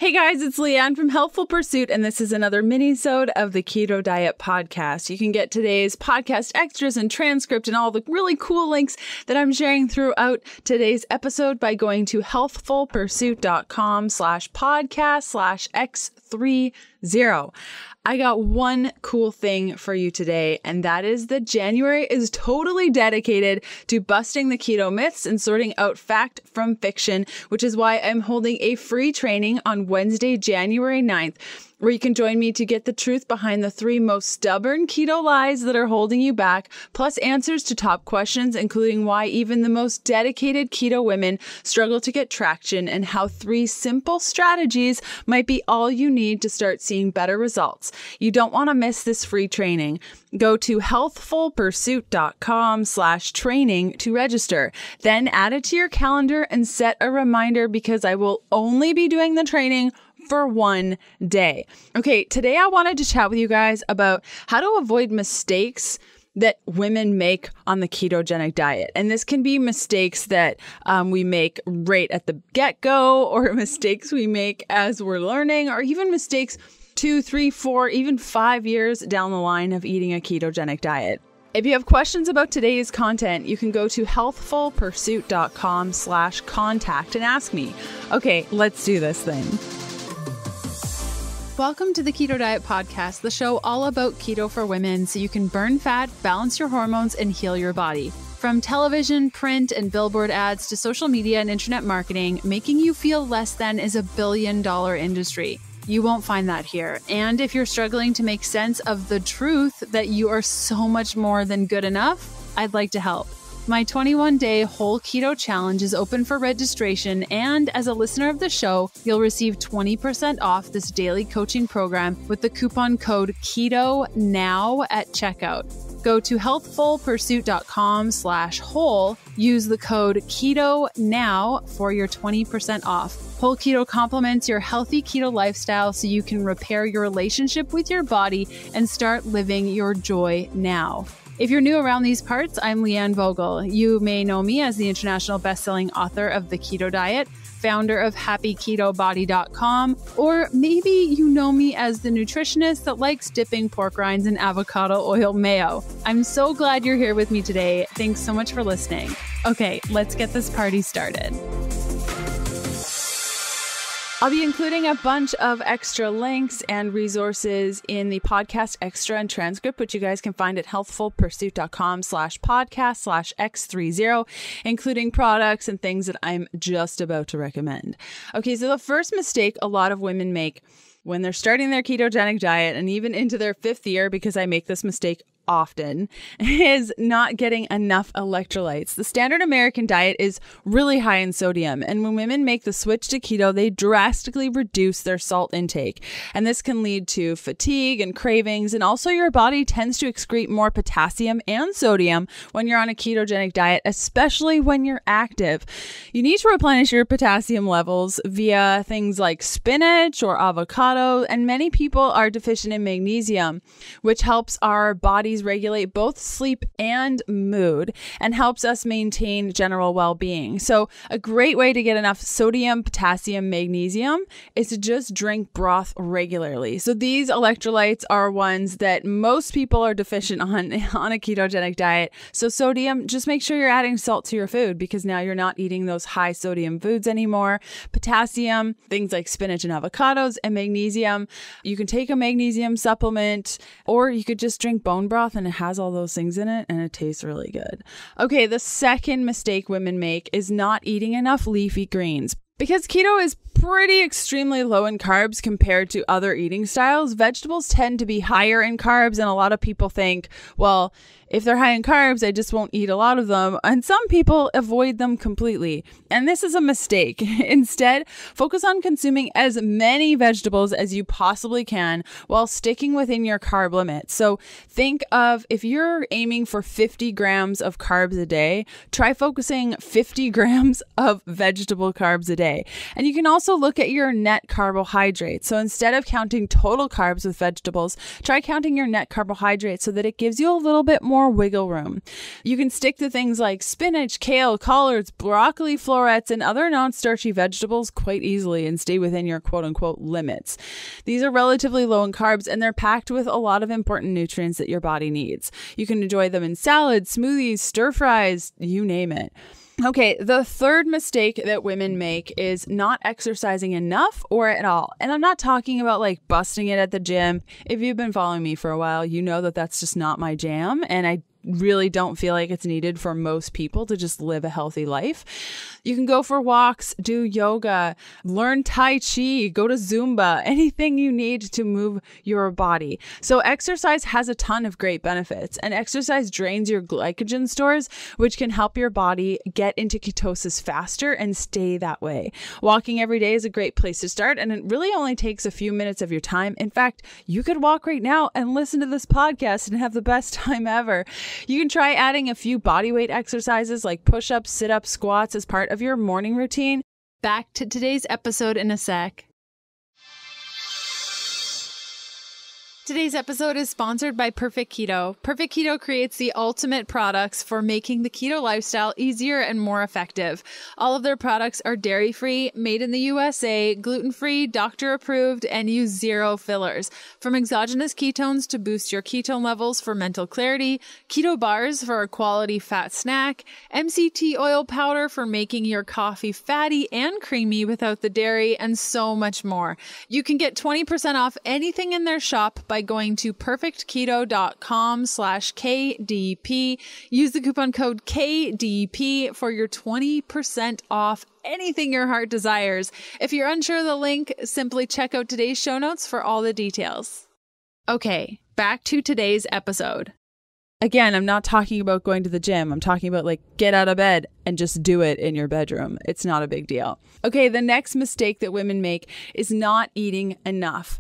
Hey guys, it's Leanne from Healthful Pursuit, and this is another mini-sode of the Keto Diet Podcast. You can get today's podcast extras and transcript and all the really cool links that I'm sharing throughout today's episode by going to healthfulpursuit.com/podcast/X30. I got one cool thing for you today, and that is that January is totally dedicated to busting the keto myths and sorting out fact from fiction, which is why I'm holding a free training on Wednesday, January 9th, where you can join me to get the truth behind the 3 most stubborn keto lies that are holding you back, plus answers to top questions, including why even the most dedicated keto women struggle to get traction and how 3 simple strategies might be all you need to start seeing better results. You don't want to miss this free training. Go to healthfulpursuit.com/training to register. Then add it to your calendar and set a reminder because I will only be doing the training for 1 day. Okay, today I wanted to chat with you guys about how to avoid mistakes that women make on the ketogenic diet. And this can be mistakes that we make right at the get-go, or mistakes we make as we're learning, or even mistakes 2, 3, 4, even 5 years down the line of eating a ketogenic diet. If you have questions about today's content, you can go to healthfulpursuit.com/contact and ask me. Okay, let's do this thing. Welcome to the Keto Diet Podcast, the show all about keto for women so you can burn fat, balance your hormones, and heal your body. From television, print, and billboard ads to social media and internet marketing, making you feel less than is a billion-dollar industry. You won't find that here. And if you're struggling to make sense of the truth that you are so much more than good enough, I'd like to help. My 21-day whole keto challenge is open for registration, and as a listener of the show, you'll receive 20% off this daily coaching program with the coupon code KETONOW at checkout. Go to healthfulpursuit.com/whole, use the code KETONOW for your 20% off. Whole keto complements your healthy keto lifestyle so you can repair your relationship with your body and start living your joy now. If you're new around these parts, I'm Leanne Vogel. You may know me as the international best-selling author of The Keto Diet, founder of HappyKetoBody.com, or maybe you know me as the nutritionist that likes dipping pork rinds in avocado oil mayo. I'm so glad you're here with me today. Thanks so much for listening. Okay, let's get this party started. I'll be including a bunch of extra links and resources in the podcast extra and transcript, which you guys can find at healthfulpursuit.com/podcast/X30, including products and things that I'm just about to recommend. Okay, so the first mistake a lot of women make when they're starting their ketogenic diet and even into their 5th year, because I make this mistake often, is not getting enough electrolytes. The standard American diet is really high in sodium, and when women make the switch to keto, they drastically reduce their salt intake. And this can lead to fatigue and cravings, and also your body tends to excrete more potassium and sodium when you're on a ketogenic diet, especially when you're active. You need to replenish your potassium levels via things like spinach or avocado, and many people are deficient in magnesium, which helps our bodies regulate both sleep and mood and helps us maintain general well-being. So a great way to get enough sodium, potassium, magnesium is to just drink broth regularly. So these electrolytes are ones that most people are deficient on a ketogenic diet. So sodium, just make sure you're adding salt to your food because now you're not eating those high sodium foods anymore. Potassium, things like spinach and avocados, and magnesium. You can take a magnesium supplement, or you could just drink bone broth and it has all those things in it and it tastes really good. Okay, the second mistake women make is not eating enough leafy greens. Because keto is pretty extremely low in carbs compared to other eating styles, vegetables tend to be higher in carbs, and a lot of people think, well, if they're high in carbs, I just won't eat a lot of them. And some people avoid them completely. And this is a mistake. Instead, focus on consuming as many vegetables as you possibly can while sticking within your carb limit. So think of, if you're aiming for 50 grams of carbs a day, try focusing 50 grams of vegetable carbs a day. And you can also look at your net carbohydrates. So instead of counting total carbs with vegetables, try counting your net carbohydrates so that it gives you a little bit more more wiggle room. You can stick to things like spinach, kale, collards, broccoli, florets, and other non-starchy vegetables quite easily and stay within your quote-unquote limits. These are relatively low in carbs, and they're packed with a lot of important nutrients that your body needs. You can enjoy them in salads, smoothies, stir fries, you name it. Okay, the third mistake that women make is not exercising enough or at all. And I'm not talking about like busting it at the gym. If you've been following me for a while, you know that that's just not my jam. And I really don't feel like it's needed for most people to just live a healthy life. You can go for walks, do yoga, learn Tai Chi, go to Zumba, anything you need to move your body. So exercise has a ton of great benefits, and exercise drains your glycogen stores, which can help your body get into ketosis faster and stay that way. Walking every day is a great place to start, and it really only takes a few minutes of your time. In fact, you could walk right now and listen to this podcast and have the best time ever. You can try adding a few bodyweight exercises like push-ups, sit-ups, squats as part of your morning routine. Back to today's episode in a sec. Today's episode is sponsored by Perfect Keto. Perfect Keto creates the ultimate products for making the keto lifestyle easier and more effective. All of their products are dairy-free, made in the USA, gluten-free, doctor-approved, and use zero fillers. From exogenous ketones to boost your ketone levels for mental clarity, keto bars for a quality fat snack, MCT oil powder for making your coffee fatty and creamy without the dairy, and so much more. You can get 20% off anything in their shop by going to perfectketo.com/KDP. Use the coupon code KDP for your 20% off anything your heart desires. If you're unsure of the link, simply check out today's show notes for all the details. Okay, back to today's episode. Again, I'm not talking about going to the gym. I'm talking about like get out of bed and just do it in your bedroom. It's not a big deal. Okay, the next mistake that women make is not eating enough.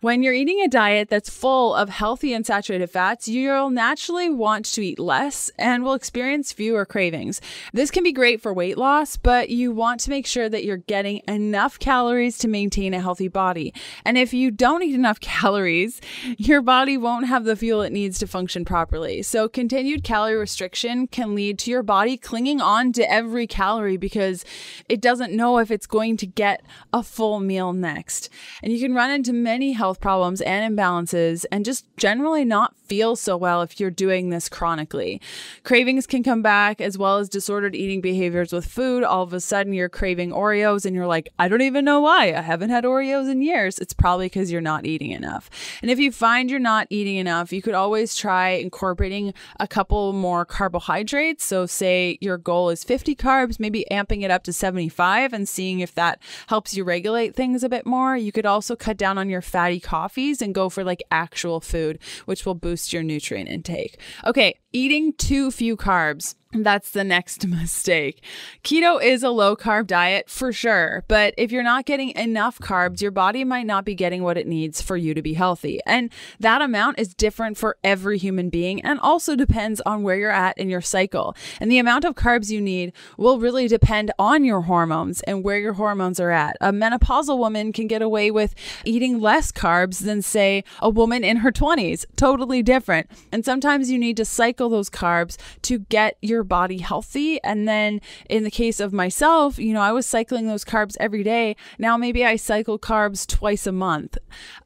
When you're eating a diet that's full of healthy and saturated fats, you'll naturally want to eat less and will experience fewer cravings. This can be great for weight loss, but you want to make sure that you're getting enough calories to maintain a healthy body. And if you don't eat enough calories, your body won't have the fuel it needs to function properly. So continued calorie restriction can lead to your body clinging on to every calorie because it doesn't know if it's going to get a full meal next. And you can run into many health problems and imbalances and just generally not feel so well if you're doing this chronically. Cravings can come back as well as disordered eating behaviors with food. All of a sudden you're craving Oreos and you're like, I don't even know why. I haven't had Oreos in years. It's probably because you're not eating enough. And if you find you're not eating enough, you could always try incorporating a couple more carbohydrates. So say your goal is 50 carbs, maybe amping it up to 75 and seeing if that helps you regulate things a bit more. You could also cut down on your fatty coffees and go for like actual food, which will boost your nutrient intake. Okay, eating too few carbs. That's the next mistake. Keto is a low carb diet for sure, but if you're not getting enough carbs, your body might not be getting what it needs for you to be healthy. And that amount is different for every human being and also depends on where you're at in your cycle. And the amount of carbs you need will really depend on your hormones and where your hormones are at. A menopausal woman can get away with eating less carbs than, say, a woman in her 20s. Totally different. And sometimes you need to cycle those carbs to get your body healthy. And then in the case of myself, I was cycling those carbs every day. Now maybe I cycle carbs twice a month.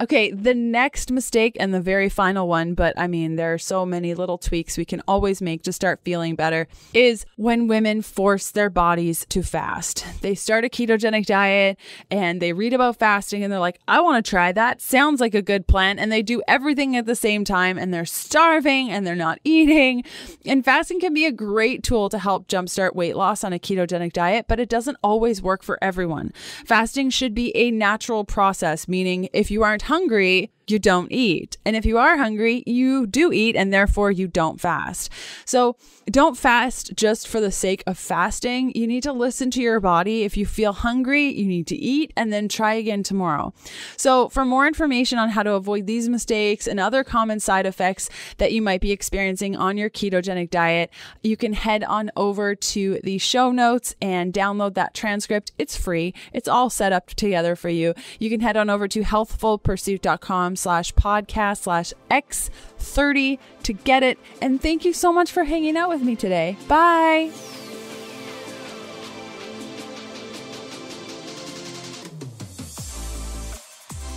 Okay, the next mistake and the very final one, but there are so many little tweaks we can always make to start feeling better, is when women force their bodies to fast. They start a ketogenic diet and they read about fasting and they're like, I want to try that. Sounds like a good plan. And they do everything at the same time and they're starving and they're not eating. And fasting can be a great tool to help jumpstart weight loss on a ketogenic diet, but it doesn't always work for everyone. Fasting should be a natural process, meaning if you aren't hungry, you don't eat. And if you are hungry, you do eat and therefore you don't fast. So don't fast just for the sake of fasting. You need to listen to your body. If you feel hungry, you need to eat and then try again tomorrow. So for more information on how to avoid these mistakes and other common side effects that you might be experiencing on your ketogenic diet, you can head on over to the show notes and download that transcript. It's free. It's all set up together for you. You can head on over to healthfulpursuit.com keto.com/podcast/X30 to get it. And thank you so much for hanging out with me today. Bye.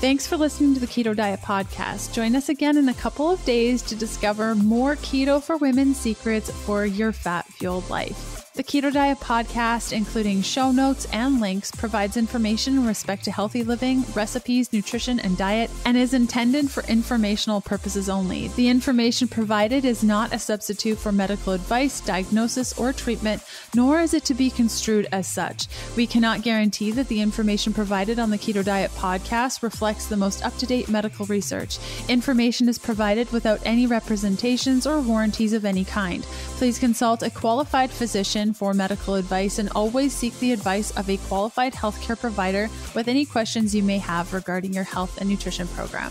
Thanks for listening to the Keto Diet Podcast. Join us again in a couple of days to discover more keto for women secrets for your fat-fueled life. The Keto Diet Podcast, including show notes and links, provides information in respect to healthy living, recipes, nutrition, and diet, and is intended for informational purposes only. The information provided is not a substitute for medical advice, diagnosis, or treatment, nor is it to be construed as such. We cannot guarantee that the information provided on the Keto Diet Podcast reflects the most up-to-date medical research. Information is provided without any representations or warranties of any kind. Please consult a qualified physician for medical advice and always seek the advice of a qualified healthcare provider with any questions you may have regarding your health and nutrition program.